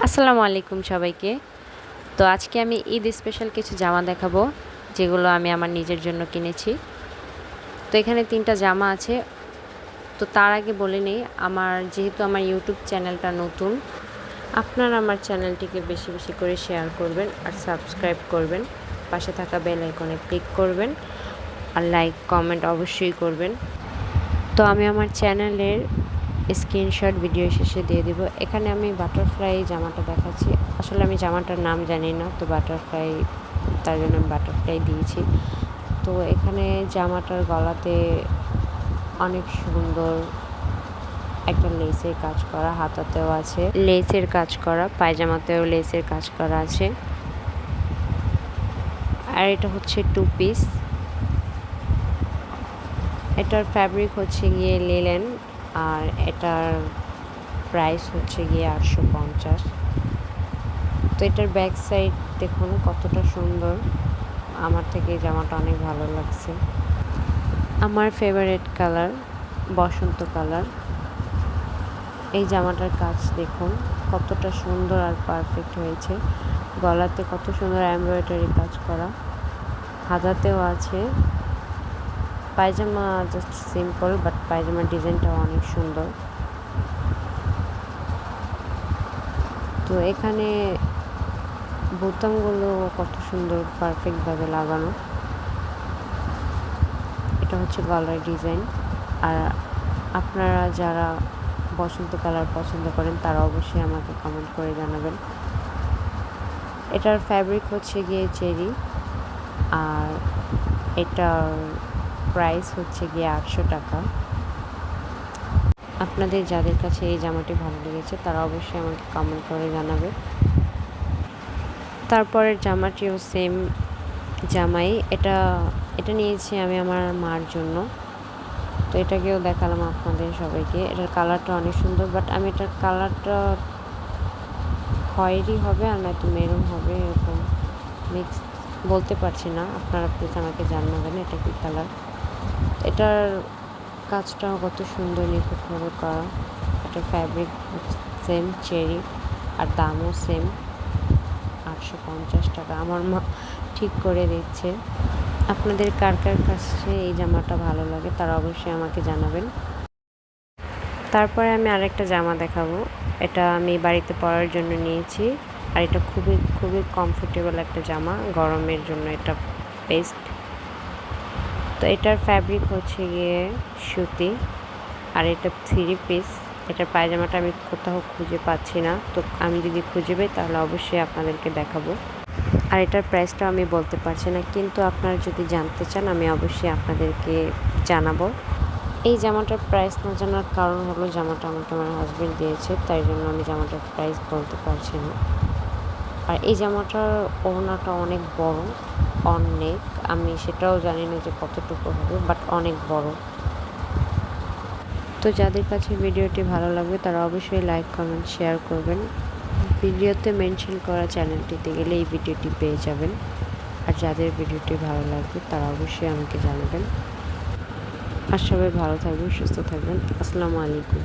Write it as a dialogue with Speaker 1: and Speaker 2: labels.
Speaker 1: আসসালামু আলাইকুম সবাইকে। তো আজকে আমি ঈদ স্পেশাল কিছু জামা দেখাবো, যেগুলো আমি আমার নিজের জন্য কিনেছি। তো এখানে ৩টা জামা আছে। তো তার আগে বলে নেই, যেহেতু আমার ইউটিউব চ্যানেলটা নতুন, আপনারা আমার চ্যানেলটিকে বেশি বেশি করে শেয়ার করবেন আর সাবস্ক্রাইব করবেন। পাশে থাকা বেল আইকনে ক্লিক করবেন আর লাইক কমেন্ট অবশ্যই করবেন। তো আমি আমার চ্যানেলের স্ক্রিনশট ভিডিও শেষে দিয়ে দিব। এখানে আমি বাটারফ্লাই জামাটা দেখাচ্ছি। আসলে আমি জামাটার নাম জানি না, তো বাটারফ্লাই, তার জন্য আমি বাটারফ্লাই দিয়েছি। তো এখানে জামাটার গলাতে অনেক সুন্দর একটা লেসের কাজ করা, হাতাতেও আছে লেসের কাজ করা, পায়জামাতেও লেসের কাজ করা আছে। আর এটা হচ্ছে 2 পিস। এটার ফ্যাব্রিক হচ্ছে গিয়ে লিলেন, আর এটার প্রাইস হচ্ছে গিয়ে 850। তো এটার ব্যাক সাইড দেখুন কতটা সুন্দর। আমার থেকে এই জামাটা অনেক ভালো লাগছে। আমার ফেভারিট কালার বসন্ত কালার। এই জামাটার কাজ দেখুন কতটা সুন্দর আর পারফেক্ট হয়েছে। গলাতে কত সুন্দর এমব্রয়ডারি কাজ করা, হাতাতেও আছে। পায়জামা জাস্ট সিম্পল, বাট পায়জামার ডিজাইনটাও অনেক সুন্দর। তো এখানে বোতামগুলো কত সুন্দর পারফেক্টভাবে লাগানো। এটা হচ্ছে গলার ডিজাইন। আর আপনারা যারা বসন্ত কালার পছন্দ করেন তারা অবশ্যই আমাকে কমেন্ট করে জানাবেন। এটার ফ্যাব্রিক হচ্ছে গিয়ে চেরি, আর এটার প্রাইস হচ্ছে গিয়ে 800 টাকা। আপনাদের যাদের কাছে এই জামাটি ভালো লেগেছে তারা অবশ্যই আমাকে কমেন্ট করে জানাবে। তারপরের জামাটিও সেম জামাই। এটা নিয়েছি আমি আমার মার জন্য। তো এটাকেও দেখালাম আপনাদের সবাইকে। এটার কালারটা অনেক সুন্দর, বাট আমি এটার কালারটা খয়েরি হবে আর নয়তো মেরুন হবে, এরকম মিক্স বলতে পারছি না। আপনারা প্লিজ আমাকে জানাবেন এটা কী কালার। এটার কাজটাও কত সুন্দর নিখুঁতভাবে করা। এটার ফ্যাব্রিক সেম চেরি, আর দামও সেম 850 টাকা। আমার মা ঠিক করে দিচ্ছে। আপনাদের কার কার কাছে এই জামাটা ভালো লাগে তারা অবশ্যই আমাকে জানাবেন। তারপরে আমি আরেকটা জামা দেখাবো। এটা আমি বাড়িতে পরার জন্য নিয়েছি, আর এটা খুবই খুবই কমফোর্টেবল একটা জামা, গরমের জন্য এটা বেস্ট। তো এটার ফ্যাব্রিক হচ্ছে গিয়ে সুতি, আর এটা 3 পিস। এটার পায়জামাটা আমি কোথাও খুঁজে পাচ্ছি না, তো আমি যদি খুঁজে পাই তাহলে অবশ্যই আপনাদেরকে দেখাবো। আর এটার প্রাইসটাও আমি বলতে পারছি না, কিন্তু আপনারা যদি জানতে চান আমি অবশ্যই আপনাদেরকে জানাবো। এই জামাটার প্রাইস না জানার কারণ হলো জামাটা আমাকে আমার হাজবেন্ড দিয়েছে, তাই জন্য আমি জামাটার প্রাইস বলতে পারছি না। আর এই জামাটার ওড়নাটা অনেক বড়, অনেক, আমি সেটাও জানি না যে কতটুকু হবে, বাট অনেক বড়। তো যাদের কাছে ভিডিওটি ভালো লাগবে তারা অবশ্যই লাইক কমেন্ট শেয়ার করবেন। ভিডিওতে মেনশন করা চ্যানেলটিতে গেলে এই ভিডিওটি পেয়ে যাবেন। আর যাদের ভিডিওটি ভালো লাগবে তারা অবশ্যই আমাকে জানাবেন। আর সবাই ভালো থাকবেন, সুস্থ থাকবেন। আসসালামু আলাইকুম।